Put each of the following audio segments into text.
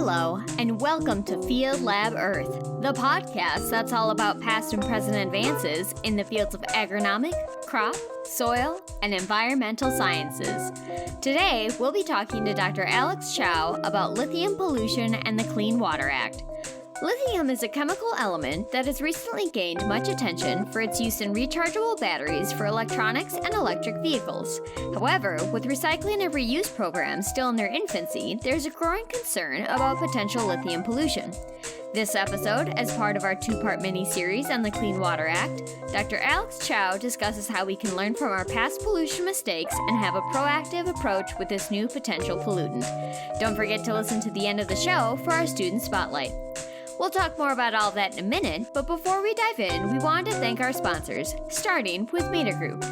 Hello, and welcome to Field Lab Earth, the podcast that's all about past and present advances in the fields of agronomic, crop, soil, and environmental sciences. Today, we'll be talking to Dr. Alex Chow about lithium pollution and the Clean Water Act. Lithium is a chemical element that has recently gained much attention for its use in rechargeable batteries for electronics and electric vehicles. However, with recycling and reuse programs still in their infancy, there's a growing concern about potential lithium pollution. This episode, as part of our two-part mini-series on the Clean Water Act, Dr. Alex Chow discusses how we can learn from our past pollution mistakes and have a proactive approach with this new potential pollutant. Don't forget to listen to the end of the show for our student spotlight. We'll talk more about all of that in a minute, but before we dive in, we wanted to thank our sponsors, starting with Meter Group.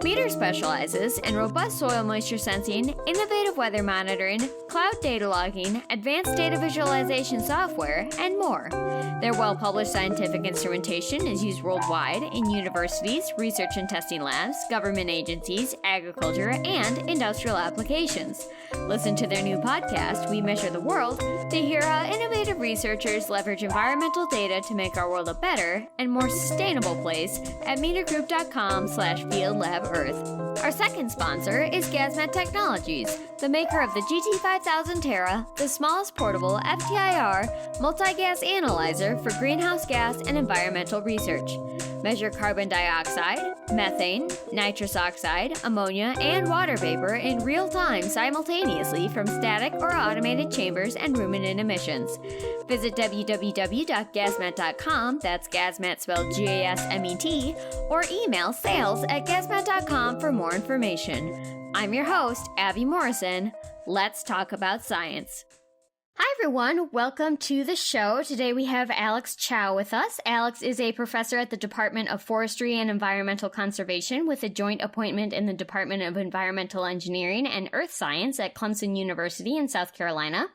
Meter specializes in robust soil moisture sensing, innovative weather monitoring, cloud data logging, advanced data visualization software, and more. Their well-published scientific instrumentation is used worldwide in universities, research and testing labs, government agencies, agriculture, and industrial applications. Listen to their new podcast, We Measure the World, to hear how innovative researchers leverage environmental data to make our world a better and more sustainable place at metergroup.com/fieldlabearth. Our second sponsor is GasMat Technologies, the maker of the GT5000 Terra, the smallest portable FTIR multi-gas analyzer for greenhouse gas and environmental research. Measure carbon dioxide, methane, nitrous oxide, ammonia, and water vapor in real time simultaneously from static or automated chambers and ruminant emissions. Visit www.gasmet.com, that's GasMat spelled G-A-S-M-E-T, or email sales@gasmet.com for more information. I'm your host, Abby Morrison. Let's talk about science. Hi everyone, welcome to the show. Today we have Alex Chow with us. Alex is a professor at the Department of Forestry and Environmental Conservation with a joint appointment in the Department of Environmental Engineering and Earth Science at Clemson University in South Carolina.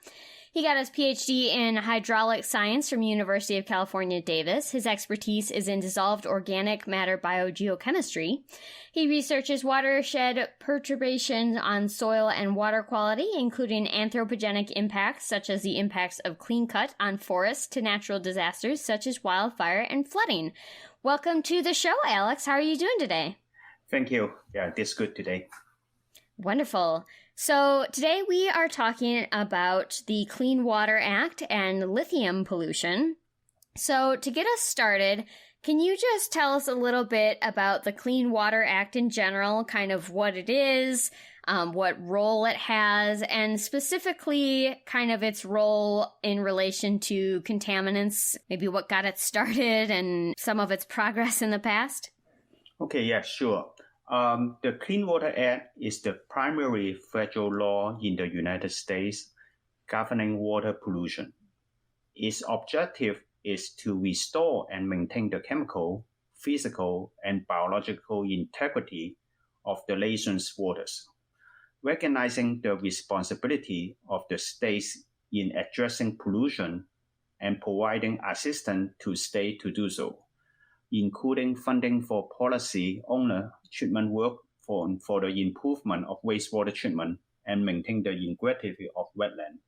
He got his PhD in hydraulic science from University of California, Davis. His expertise is in dissolved organic matter biogeochemistry. He researches watershed perturbations on soil and water quality, including anthropogenic impacts such as the impacts of clean cut on forests to natural disasters such as wildfire and flooding. Welcome to the show, Alex. How are you doing today? Thank you. Yeah, this good today. Wonderful. So today we are talking about the Clean Water Act and lithium pollution. So to get us started, can you just tell us a little bit about the Clean Water Act in general, kind of what it is, what role it has, and specifically kind of its role in relation to contaminants, maybe what got it started and some of its progress in the past? Okay, yeah, sure. The Clean Water Act is the primary federal law in the United States governing water pollution. Its objective is to restore and maintain the chemical, physical, and biological integrity of the nation's waters, recognizing the responsibility of the states in addressing pollution and providing assistance to states to do so, including funding for policy owner treatment work for the improvement of wastewater treatment and maintain the integrity of wetland.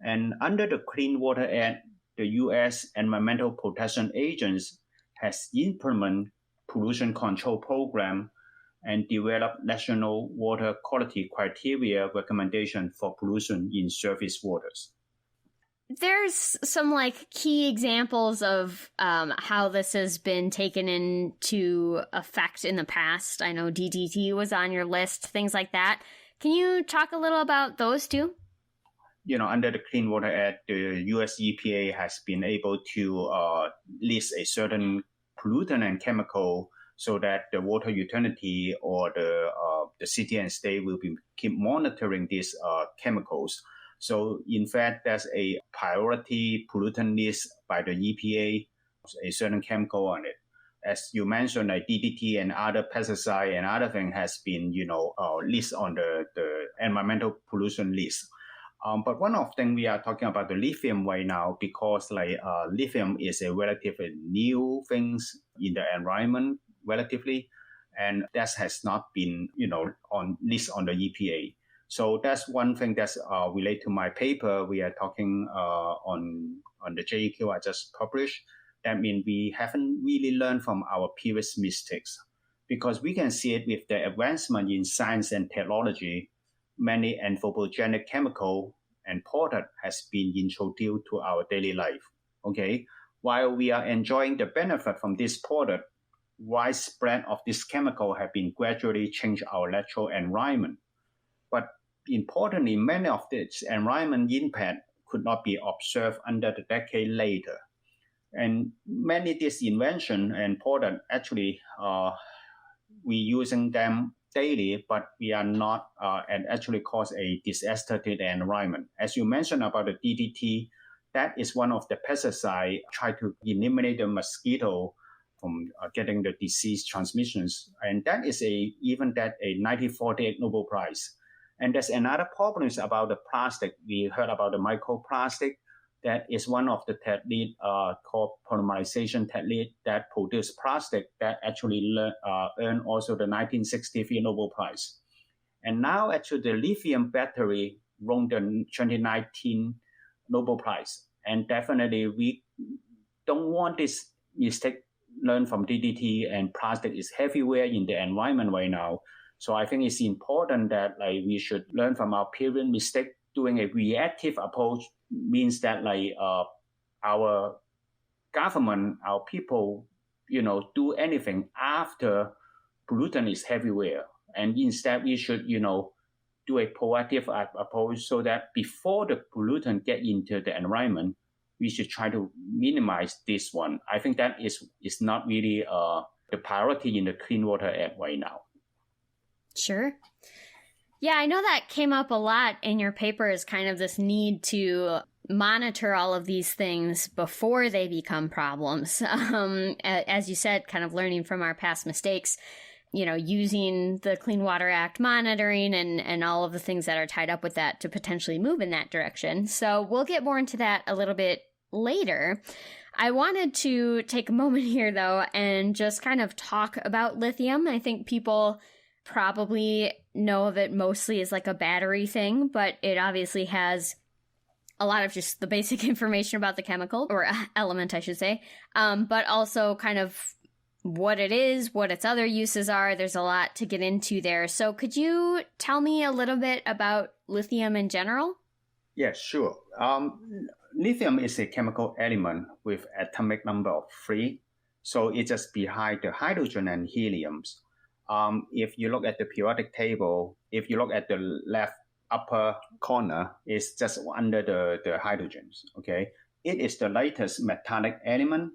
And under the Clean Water Act, the U.S. Environmental Protection Agency has implemented pollution control program and developed national water quality criteria recommendation for pollution in surface waters. There's some key examples of how this has been taken into effect in the past. I know DDT was on your list, things like that. Can you talk a little about those two? Under the Clean Water Act, the U.S. EPA has been able to list a certain pollutant and chemical so that the water utility or the city and state will keep monitoring these chemicals. So, in fact, there's a priority pollutant list by the EPA, a certain chemical on it. As you mentioned, like DDT and other pesticide and other thing has been, list on the environmental pollution list. But one of them we are talking about the lithium right now because lithium is a relatively new things in the environment relatively, and that has not been, on list on the EPA. So that's one thing that's related to my paper. We are talking on the JEQ I just published. That means we haven't really learned from our previous mistakes, because we can see it with the advancement in science and technology. Many anthropogenic chemical and product has been introduced to our daily life. Okay, while we are enjoying the benefit from this product, widespread of this chemical have been gradually changed our natural environment. But importantly, many of this environment impact could not be observed under the decade later. And many of these invention and product actually we using them daily, but we are not and actually cause a disaster to the environment. As you mentioned about the DDT, that is one of the pesticide try to eliminate the mosquito from getting the disease transmissions, and that is a 1948 Nobel Prize. And there's another problem is about the plastic. We heard about the microplastic. That is one of the technique called polymerization technique that produce plastic that actually earned also the 1963 Nobel Prize. And now actually the lithium battery won the 2019 Nobel Prize. And definitely we don't want this mistake learned from DDT, and plastic is everywhere in the environment right now. So I think it's important that we should learn from our previous mistake. Doing a reactive approach means that our government, our people, do anything after pollutant is everywhere. And instead we should, do a proactive approach so that before the pollutant get into the environment, we should try to minimize this one. I think that is not really the priority in the Clean Water Act right now. Sure. Yeah, I know that came up a lot in your paper, is kind of this need to monitor all of these things before they become problems. As you said, kind of learning from our past mistakes, using the Clean Water Act monitoring and all of the things that are tied up with that to potentially move in that direction. So we'll get more into that a little bit later. I wanted to take a moment here, though, and just kind of talk about lithium. I think people probably know of it mostly as like a battery thing, but it obviously has a lot of just the basic information about the chemical, or element, I should say, but also kind of what it is, what its other uses are. There's a lot to get into there. So could you tell me a little bit about lithium in general? Yeah, sure. Lithium is a chemical element with atomic number of 3. So it's just behind the hydrogen and helium. If you look at the periodic table, if you look at the left upper corner, it's just under the hydrogens. Okay, it is the lightest metallic element,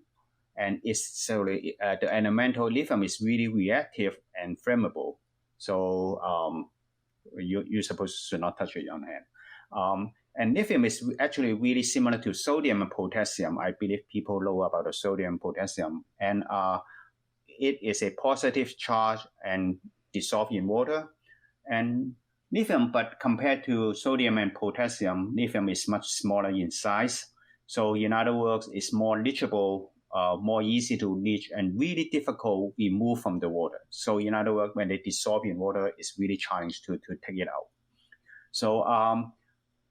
and the elemental lithium is really reactive and flammable. So you suppose to not touch it on hand. And lithium is actually really similar to sodium and potassium. I believe people know about the sodium and potassium, and it is a positive charge and dissolved in water. And lithium, but compared to sodium and potassium, lithium is much smaller in size. So in other words, it's more leachable, more easy to leach, and really difficult to remove from the water. So in other words, when they dissolve in water, it's really challenging to take it out. So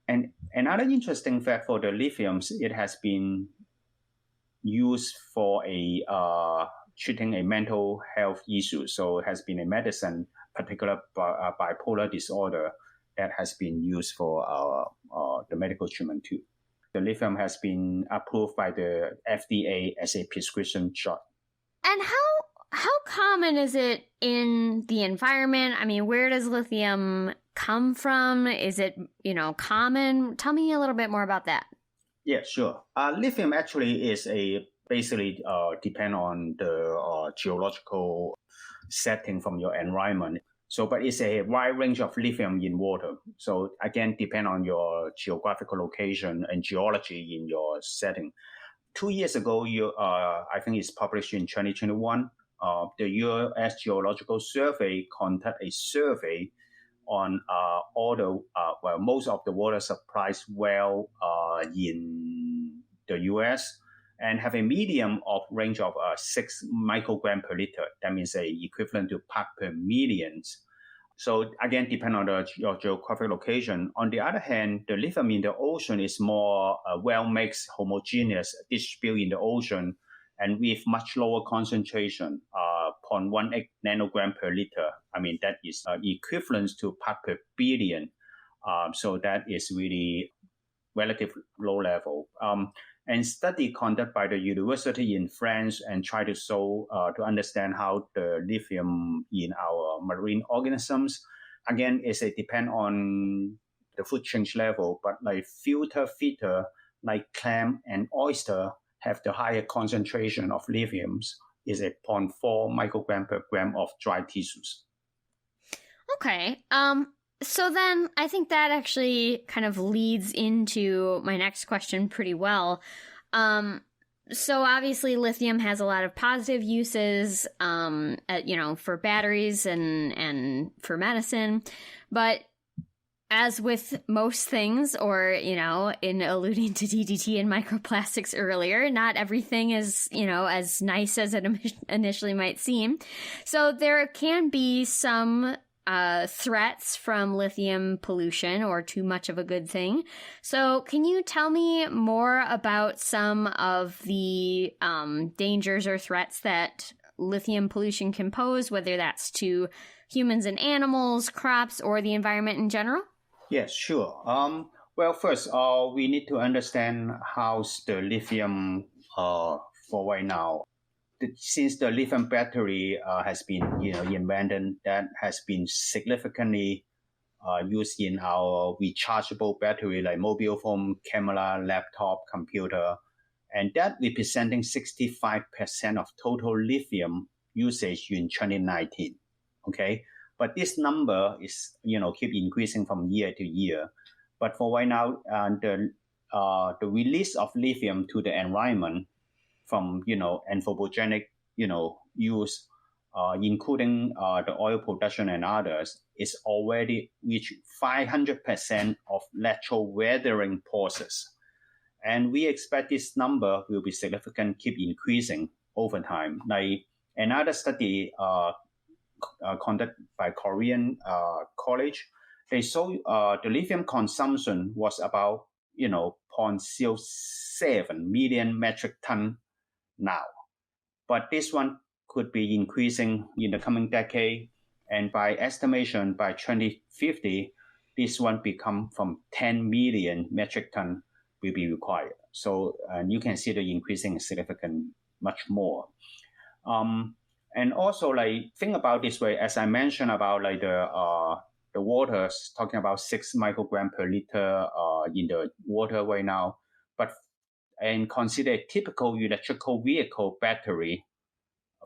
and another interesting fact for the lithiums, it has been used for treating a mental health issue. So it has been a medicine, particular bipolar disorder, that has been used for the medical treatment too. The lithium has been approved by the FDA as a prescription drug. And how common is it in the environment? I mean, where does lithium come from? Is it, common? Tell me a little bit more about that. Yeah, sure. Lithium actually is basically depend on the geological setting from your environment. So, but it's a wide range of lithium in water. So again, depend on your geographical location and geology in your setting. 2 years ago, I think it's published in 2021, the U.S. Geological Survey conducted a survey on most of the water supplies in the U.S. and have a medium of range of 6 microgram per liter. That means equivalent to part per millions. So again, depend on your geographic location. On the other hand, the lithium in the ocean is more well-mixed, homogeneous, distributed in the ocean, and with much lower concentration, 0.18 nanogram per liter. I mean, that is equivalent to part per billion. So that is really relative low level. And study conducted by the university in France and try to show to understand how the lithium in our marine organisms, again, is it depend on the food change level, but like filter feeder, like clam and oyster, have the higher concentration of lithiums, is a 0.4 microgram per gram of dry tissues. Okay. So then I think that actually kind of leads into my next question pretty well. So obviously lithium has a lot of positive uses, for batteries and for medicine, but as with most things, or, in alluding to DDT and microplastics earlier, not everything is, as nice as it initially might seem. So there can be some threats from lithium pollution or too much of a good thing. So can you tell me more about some of the dangers or threats that lithium pollution can pose, whether that's to humans and animals, crops, or the environment in general? Yes, sure. Well, first, we need to understand how's the lithium for right now. Since the lithium battery has been invented, that has been significantly used in our rechargeable battery like mobile phone, camera, laptop, computer, and that representing 65% of total lithium usage in 2019. Okay, but this number is keep increasing from year to year. But for right now, the release of lithium to the environment from anthropogenic use, including the oil production and others, is already reached 500% of natural weathering process, and we expect this number will be significant, keep increasing over time. Like another study conducted by Korean college, they saw the lithium consumption was about 0.07 million metric ton now. But this one could be increasing in the coming decade. And by estimation, by 2050, this one become from 10 million metric ton will be required. So you can see the increasing significant much more. And also, like, think about this way, as I mentioned about like the water, talking about 6 microgram per liter in the water right now, and consider a typical electrical vehicle battery,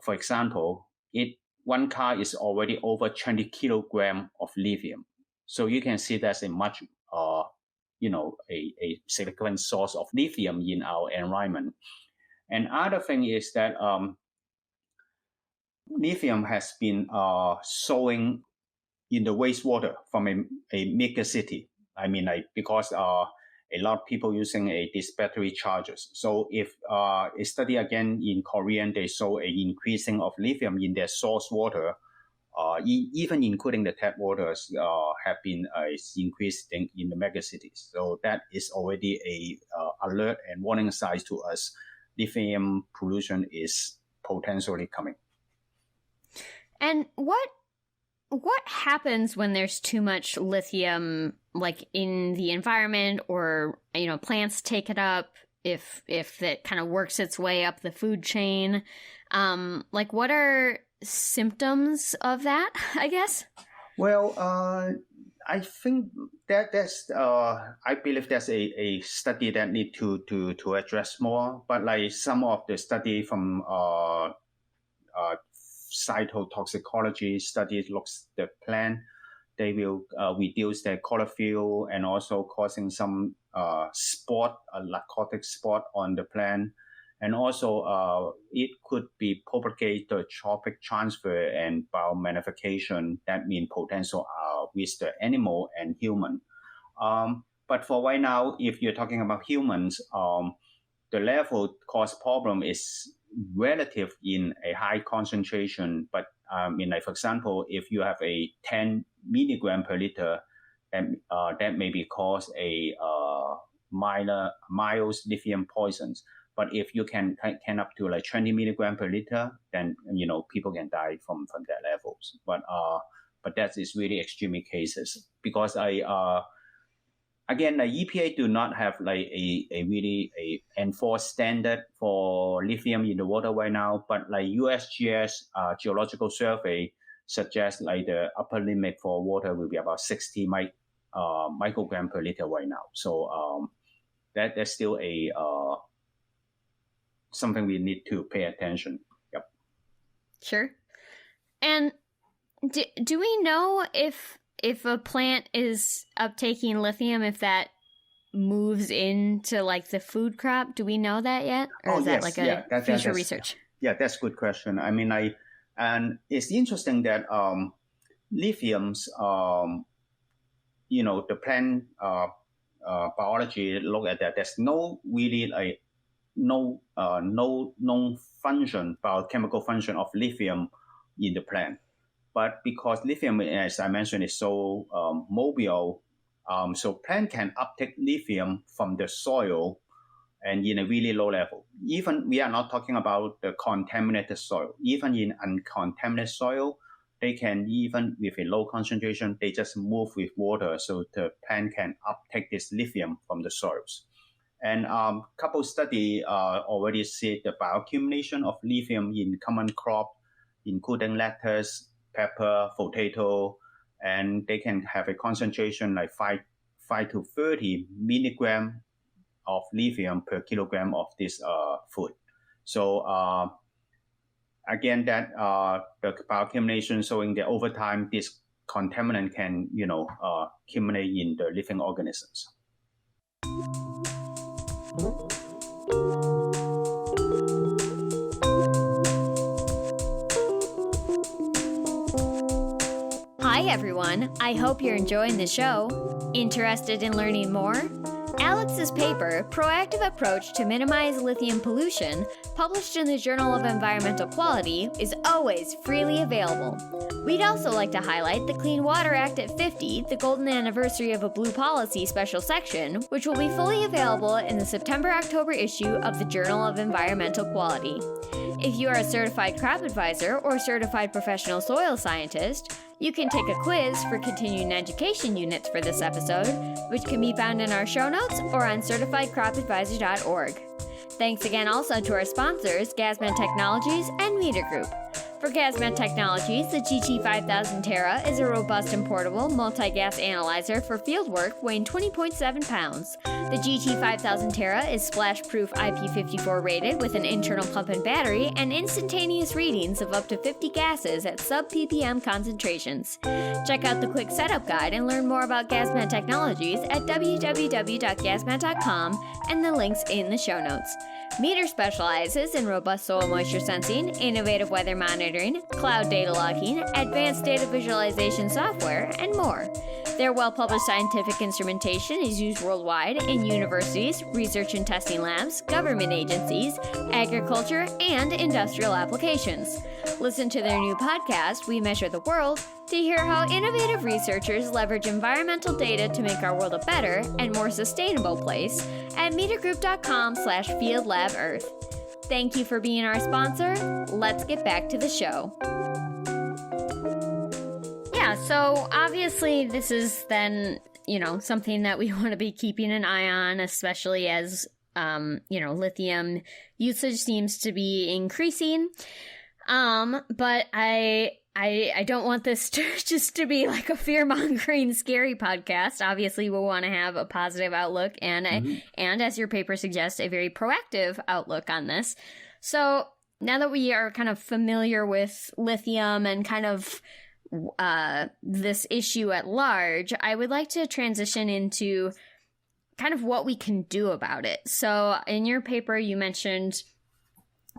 for example, one car is already over 20 kilogram of lithium. So you can see that's a much, a significant source of lithium in our environment. And other thing is that lithium has been showing in the wastewater from a mega city. I mean, like, because a lot of people using these battery chargers. So if a study again in Korean, they saw an increasing of lithium in their source water, even including the tap waters, have been increasing in the megacities. So that is already a alert and warning signs to us. Lithium pollution is potentially coming. And what happens when there's too much lithium, like in the environment, or plants take it up, if it kind of works its way up the food chain? Like, what are symptoms of that, I guess? Well, I think that's I believe that's a study that need to address more. But like some of the study from cytotoxicology studies looks the plant, they will reduce their chlorophyll and also causing some narcotic spot on the plant. And also it could be propagate the trophic transfer and biomagnification. That means potential with the animal and human. But for right now, if you're talking about humans, the level cause problem is relative in a high concentration. But like, for example, if you have a 10 milligram per liter, and that maybe cause a mild lithium poisons. But if you can up to like 20 milligram per liter, then people can die from that levels. But that is really extreme cases, because again, the EPA do not have like a really enforced standard for lithium in the water right now. But like USGS Geological Survey suggests like the upper limit for water will be about 60 microgram per liter right now. So that's still something we need to pay attention. Yep. Sure. And do we know if a plant is uptaking lithium, if that moves into like the food crop? Do we know that yet? Or is that like a future research? Yeah, that's a good question. I mean, and it's interesting that lithiums, the plant biology look at that. There's no really like no known function, biochemical function of lithium in the plant. But because lithium, as I mentioned, is so mobile, so plant can uptake lithium from the soil and in a really low level. Even we are not talking about the contaminated soil. Even in uncontaminated soil, they can, even with a low concentration, they just move with water, so the plant can uptake this lithium from the soils. And couple study already see the bioaccumulation of lithium in common crop, including lettuce, pepper, potato, and they can have a concentration like 5 to 30 milligram of lithium per kilogram of this food. So again, that the bioaccumulation showing that over time this contaminant can accumulate in the living organisms. Hi everyone, I hope you're enjoying the show. Interested in learning more? Alex's paper, Proactive Approach to Minimize Lithium Pollution, published in the Journal of Environmental Quality, is always freely available. We'd also like to highlight the Clean Water Act at 50, the golden anniversary of a Blue Policy special section, which will be fully available in the September-October issue of the Journal of Environmental Quality. If you are a certified crop advisor or certified professional soil scientist, you can take a quiz for continuing education units for this episode, which can be found in our show notes or on certifiedcropadvisor.org. Thanks again also to our sponsors, Gasmet Technologies and Meter Group. For Gasmet Technologies, the GT5000 Terra is a robust and portable multi-gas analyzer for fieldwork weighing 20.7 pounds. The GT5000 Terra is splash-proof IP54 rated with an internal pump and battery and instantaneous readings of up to 50 gases at sub-ppm concentrations. Check out the quick setup guide and learn more about Gasmet Technologies at www.gasmet.com and the links in the show notes. Meter specializes in robust soil moisture sensing, innovative weather monitoring, cloud data logging, advanced data visualization software, and more. Their well-published scientific instrumentation is used worldwide in universities, research and testing labs, government agencies, agriculture, and industrial applications. Listen to their new podcast, We Measure the World, to hear how innovative researchers leverage environmental data to make our world a better and more sustainable place at metergroup.com/fieldlabearth. Thank you for being our sponsor. Let's get back to the show. Yeah, so obviously this is then, something that we want to be keeping an eye on, especially as, lithium usage seems to be increasing. But I don't want this to just to be like a fear-mongering, scary podcast. Obviously, we want to have a positive outlook and as your paper suggests, a very proactive outlook on this. So now that we are kind of familiar with lithium and kind of this issue at large, I would like to transition into kind of what we can do about it. So in your paper, you mentioned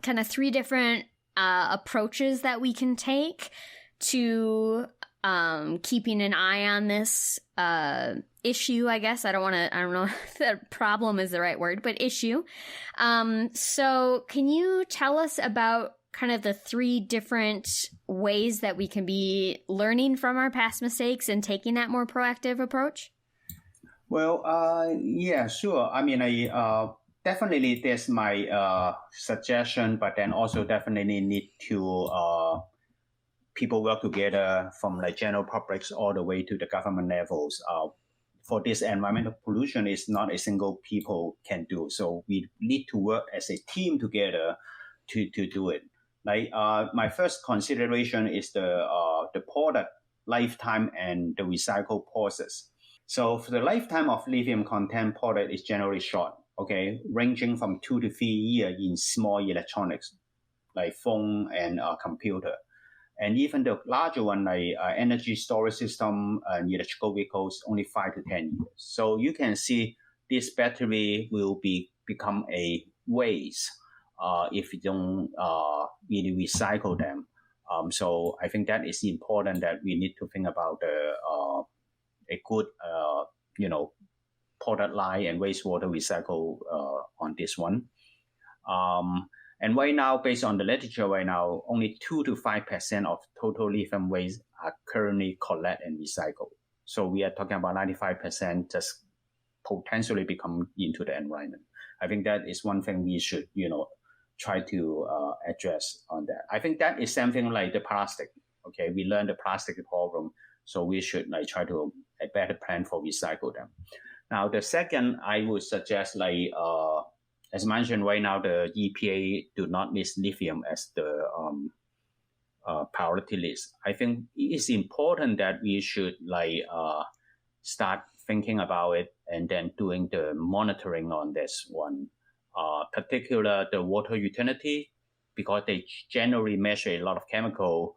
kind of 3 different approaches that we can take to keeping an eye on this issue, I guess. I don't know if the problem is the right word, but issue. So can you tell us about kind of the three different ways that we can be learning from our past mistakes and taking that more proactive approach? Well, yeah, sure. I mean, definitely there's my suggestion, but then also definitely need to people work together from like general publics all the way to the government levels. For this environmental pollution is not a single people can do. So we need to work as a team together to do it. Like my first consideration is the product lifetime and the recycle process. So for the lifetime of lithium content product is generally short, okay, ranging from 2 to 3 years in small electronics like phone and computer. And even the larger one, like energy storage system and electrical vehicles, only 5 to 10 years. So you can see this battery will become a waste if you don't really recycle them. So I think that is important that we need to think about a good, product line and wastewater recycle on this one. And right now, based on the literature right now, only 2 to 5% of total lithium waste are currently collected and recycled. So we are talking about 95% just potentially become into the environment. I think that is one thing we should, try to address on that. I think that is something like the plastic. Okay, we learned the plastic problem, so we should try to a better plan for recycle them. Now, the second, I would suggest as mentioned right now, the EPA do not list lithium as the priority list. I think it's important that we should start thinking about it and then doing the monitoring on this one. Particular the water utility, because they generally measure a lot of chemical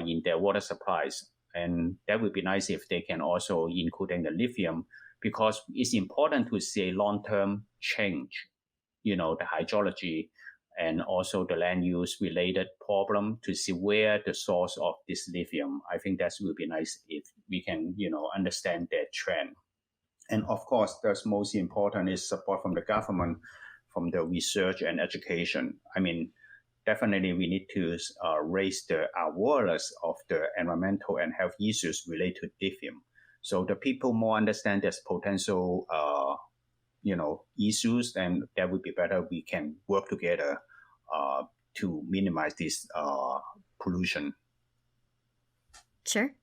in their water supplies. And that would be nice if they can also including the lithium, because it's important to see a long-term change, the hydrology and also the land use related problem to see where the source of this lithium. I think that would be nice if we can, understand that trend. And of course, that's most important is support from the government, from the research and education. I mean, definitely we need to raise the awareness of the environmental and health issues related to lithium. So the people more understand there's potential, issues, and that would be better. We can work together to minimize this pollution. Sure.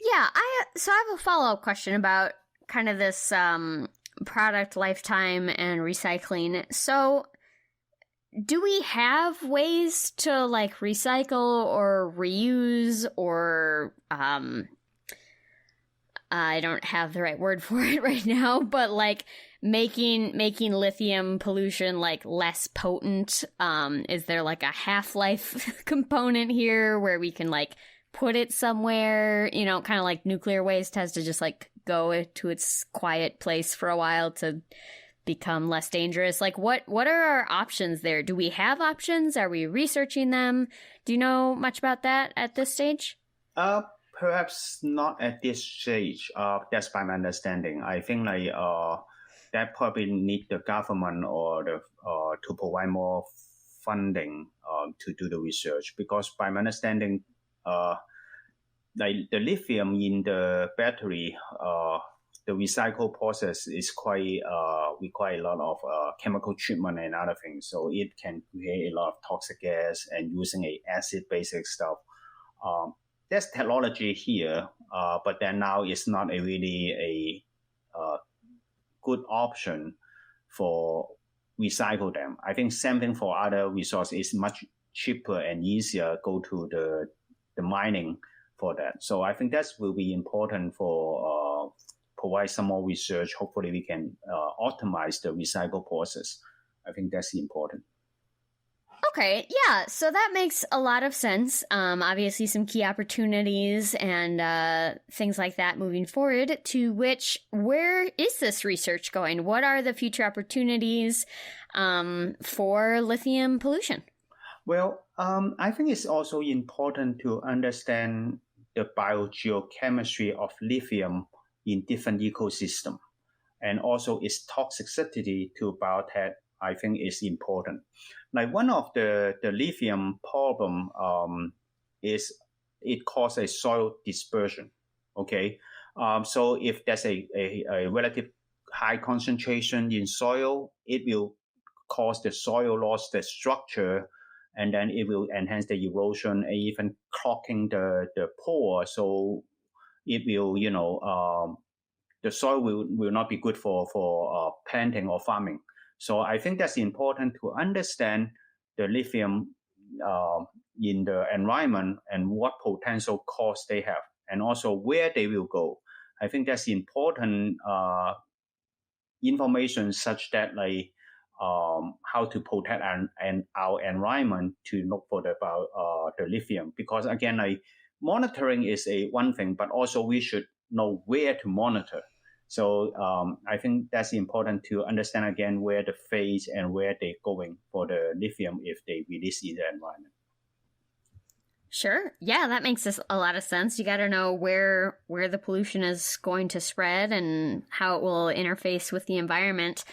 Yeah, so I have a follow-up question about kind of this product lifetime and recycling. So do we have ways to recycle or reuse or I don't have the right word for it right now, but making lithium pollution less potent? Is there a half-life component here where we can put it somewhere, kind of like nuclear waste has to just go to its quiet place for a while to become less dangerous? What are our options there? Do we have options? Are we researching them? Do you know much about that at this stage? Perhaps not at this stage. That's by my understanding. I think that probably need the government or to provide more funding to do the research, because by my understanding, the lithium in the battery, the recycle process is quite require a lot of chemical treatment and other things. So it can create a lot of toxic gas and using a acid basic stuff. There's technology here, but then now it's not really a good option for recycle them. I think same thing for other resources is much cheaper and easier go to the mining for that. So I think that will be important for provide some more research. Hopefully we can optimize the recycle process. I think that's important. Okay, yeah, so that makes a lot of sense. Obviously some key opportunities and things like that moving forward, to which, where is this research going? What are the future opportunities for lithium pollution? Well, I think it's also important to understand the biogeochemistry of lithium in different ecosystems, and also its toxicity to biotech I think is important. Like one of the lithium problem is it causes a soil dispersion. Okay, so if there's a relative high concentration in soil, it will cause the soil loss the structure, and then it will enhance the erosion and even clogging the pore. So it will, the soil will not be good for planting or farming. So I think that's important to understand the lithium in the environment and what potential costs they have, and also where they will go. I think that's important information such that like how to protect and our environment to look for the lithium, because again like monitoring is a one thing, but also we should know where to monitor. So I think that's important to understand again where the phase and where they're going for the lithium if they release in the environment. Sure. Yeah, that makes a lot of sense. You got to know where the pollution is going to spread and how it will interface with the environment.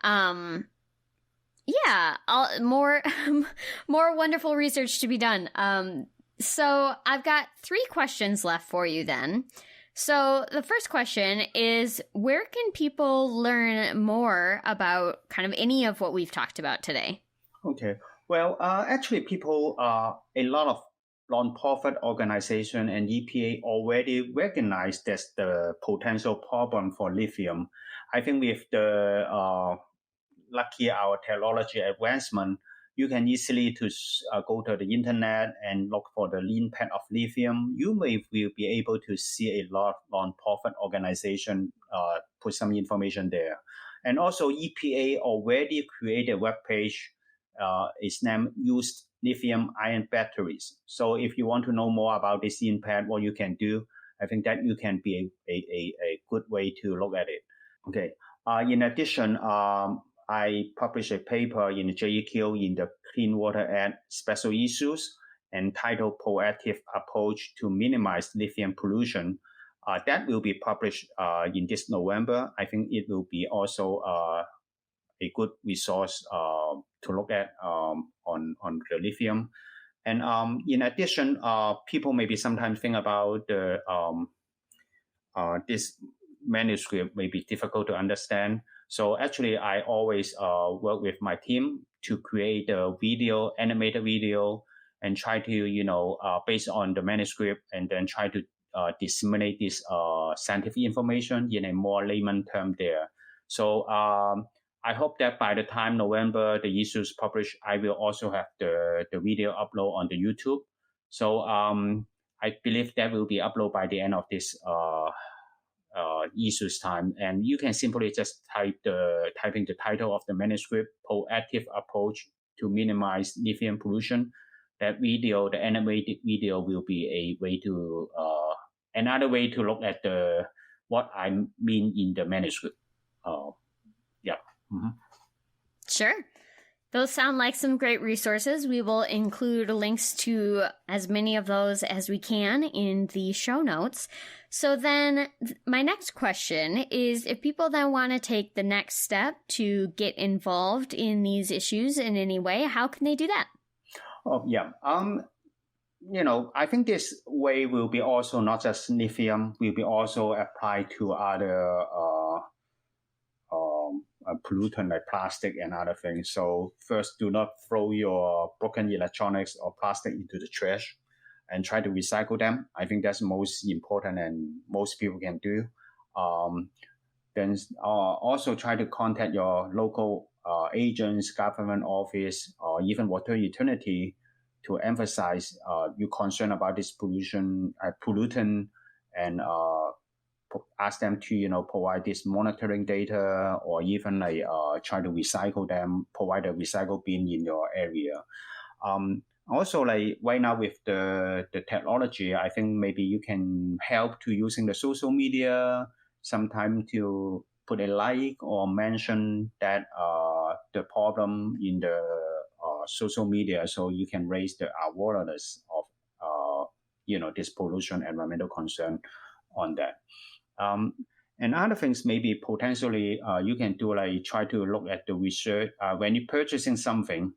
More wonderful research to be done. So I've got 3 questions left for you then. So the first question is, where can people learn more about kind of any of what we've talked about today? Okay. Well, actually, people, a lot of non-profit organization and EPA already recognize that's the potential problem for lithium. I think with the lucky our technology advancement, you can easily to go to the internet and look for the impact of lithium. You will be able to see a lot of non-profit organization put some information there. And also EPA already created a web page. It's named Used Lithium Ion Batteries. So if you want to know more about this impact, what you can do, I think that you can be a good way to look at it. Okay. In addition, I published a paper in the JEQ in the Clean Water Act special issues entitled Proactive Approach to Minimize Lithium Pollution. That will be published in this November. I think it will be also a good resource to look at on the lithium. And in addition, people maybe sometimes think about the this manuscript may be difficult to understand. So actually, I always work with my team to create a video, animated video, and try to, based on the manuscript, and then try to disseminate this scientific information in a more layman term there. So I hope that by the time November the issue is published, I will also have the video upload on the YouTube. So I believe that will be uploaded by the end of this issues time, and you can simply just type in the title of the manuscript, Proactive Approach to Minimize Lithium Pollution. That video, the animated video, will be a way to another way to look at what I mean in the manuscript. Mm-hmm. Sure. Those sound like some great resources. We will include links to as many of those as we can in the show notes. So then my next question is, if people then want to take the next step to get involved in these issues in any way, how can they do that? Oh, yeah. I think this way will be also not just lithium, will be also applied to other pollutant like plastic and other things. So first, do not throw your broken electronics or plastic into the trash, and try to recycle them. I think that's most important and most people can do. Then also try to contact your local agents, government office, or even water utility to emphasize your concern about this pollutant, and ask them to provide this monitoring data, or even like try to recycle them, provide a recycle bin in your area. Also, like right now with the technology, I think maybe you can help to using the social media sometime to put a like or mention that the problem in the social media, so you can raise the awareness of this pollution environmental concern on that. And other things maybe potentially you can do like try to look at the research when you're purchasing something.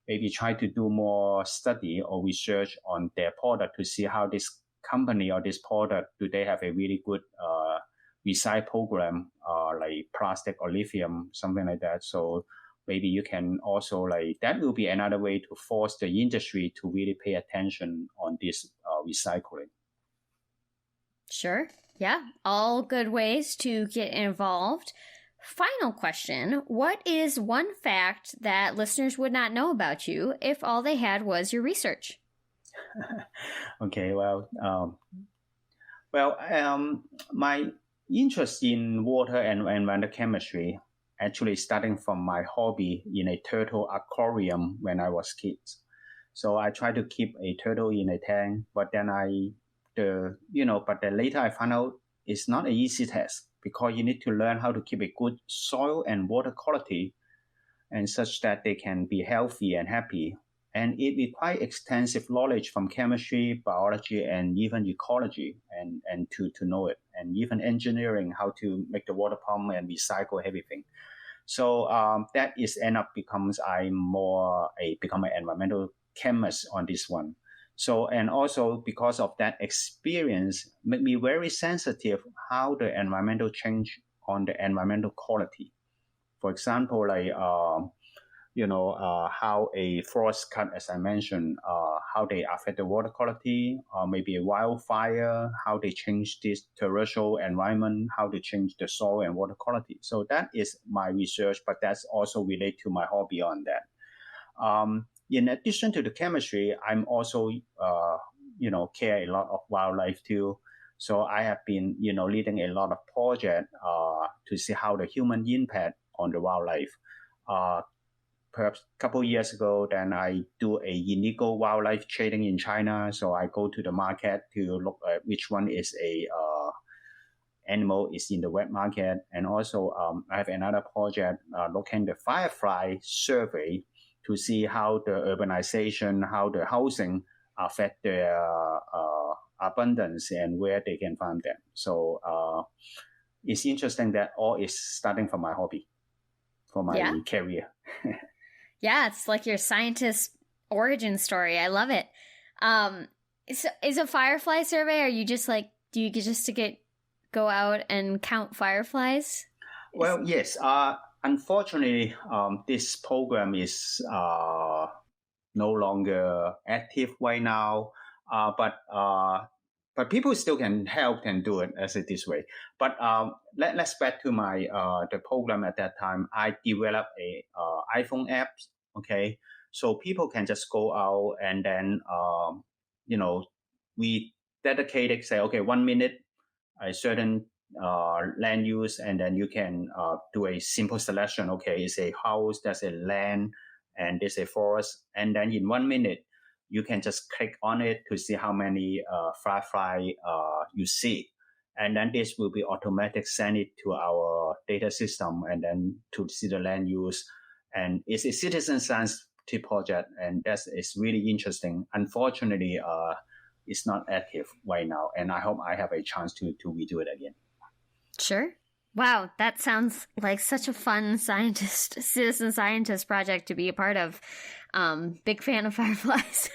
Maybe try to do more study or research on their product to see how this company or this product, do they have a really good recycle program, like plastic or lithium, something like that. So maybe you can also like, that will be another way to force the industry to really pay attention on this recycling. Sure. Yeah. All good ways to get involved. Final question. What is one fact that listeners would not know about you if all they had was your research? Okay. My interest in water and environmental chemistry actually starting from my hobby in a turtle aquarium when I was kids. So I tried to keep a turtle in a tank, but then later I found out it's not an easy task because you need to learn how to keep a good soil and water quality and such that they can be healthy and happy. And it requires extensive knowledge from chemistry, biology, and even ecology, and to know it, and even engineering, how to make the water pump and recycle everything. So that is end up becomes become an environmental chemist on this one. So, and also because of that experience, made me very sensitive how the environmental change on the environmental quality. For example, like how a forest cut, as I mentioned, how they affect the water quality, maybe a wildfire, how they change this terrestrial environment, how they change the soil and water quality. So that is my research, but that's also related to my hobby on that. In addition to the chemistry, I'm also, care a lot of wildlife too. So I have been, leading a lot of projects to see how the human impact on the wildlife. Perhaps a couple of years ago, then I do a illegal wildlife trading in China. So I go to the market to look at which one is a animal is in the wet market. And also I have another project looking at the Firefly survey to see how the urbanization, how the housing affect their abundance and where they can find them. So it's interesting that all is starting from my hobby, for my career. Yeah, it's like your scientist origin story. I love it. Is a firefly survey, are you just like, do you just go out and count fireflies? Well, yes. Unfortunately, this program is no longer active right now. But people still can help and do it as it this way. But let's back to my the program at that time. I developed a iPhone app. Okay, so people can just go out and then we dedicated, say, okay, 1 minute a certain land use, and then you can do a simple selection. Okay, it's a house, there's a land, and there's a forest, and then in 1 minute you can just click on it to see how many firefly you see, and then this will be automatic send it to our data system, and then to see the land use. And it's a citizen science project, and that is really interesting. Unfortunately, it's not active right now, and I hope I have a chance to redo it again. Sure. Wow, that sounds like such a fun citizen scientist project to be a part of. Big fan of fireflies.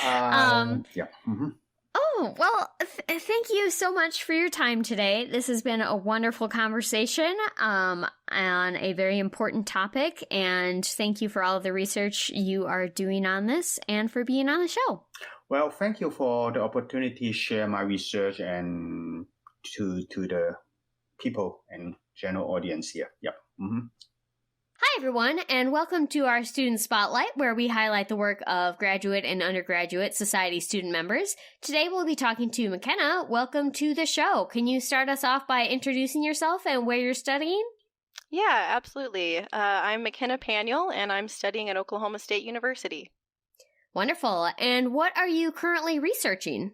Yeah. Mm-hmm. Oh, well, thank you so much for your time today. This has been a wonderful conversation on a very important topic, and thank you for all of the research you are doing on this and for being on the show. Well, thank you for the opportunity to share my research and to the people and general audience here. Yep. Mm-hmm. Hi, everyone, and welcome to our Student Spotlight, where we highlight the work of graduate and undergraduate society student members. Today, we'll be talking to McKenna. Welcome to the show. Can you start us off by introducing yourself and where you're studying? Yeah, absolutely. I'm McKenna Paniel, and I'm studying at Oklahoma State University. Wonderful. And what are you currently researching?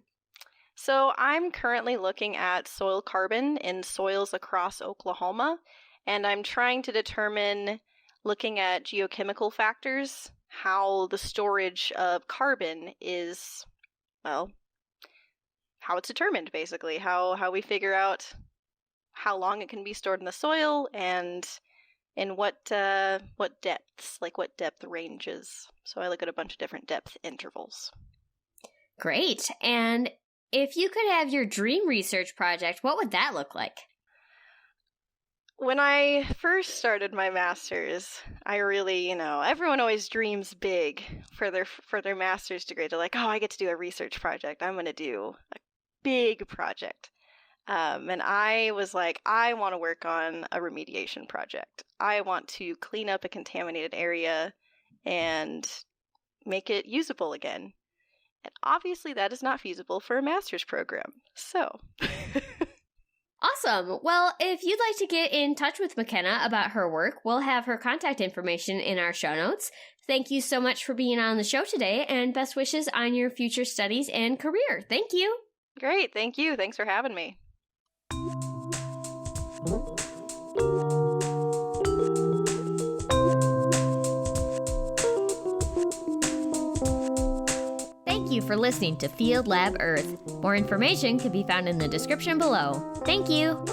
So I'm currently looking at soil carbon in soils across Oklahoma, and I'm trying to determine, looking at geochemical factors, how the storage of carbon is, well, how it's determined, basically, how we figure out how long it can be stored in the soil and in what depths, like what depth ranges. So I look at a bunch of different depth intervals. Great. And if you could have your dream research project, what would that look like? When I first started my master's, I really, everyone always dreams big for their master's degree. They're like, oh, I get to do a research project. I'm going to do a big project. And I was like, I want to work on a remediation project. I want to clean up a contaminated area and make it usable again. And obviously that is not feasible for a master's program. So... Awesome. Well, if you'd like to get in touch with McKenna about her work, we'll have her contact information in our show notes. Thank you so much for being on the show today, and best wishes on your future studies and career. Thank you. Great. Thank you. Thanks for having me. Thank you for listening to Field Lab Earth. More information can be found in the description below. Thank you.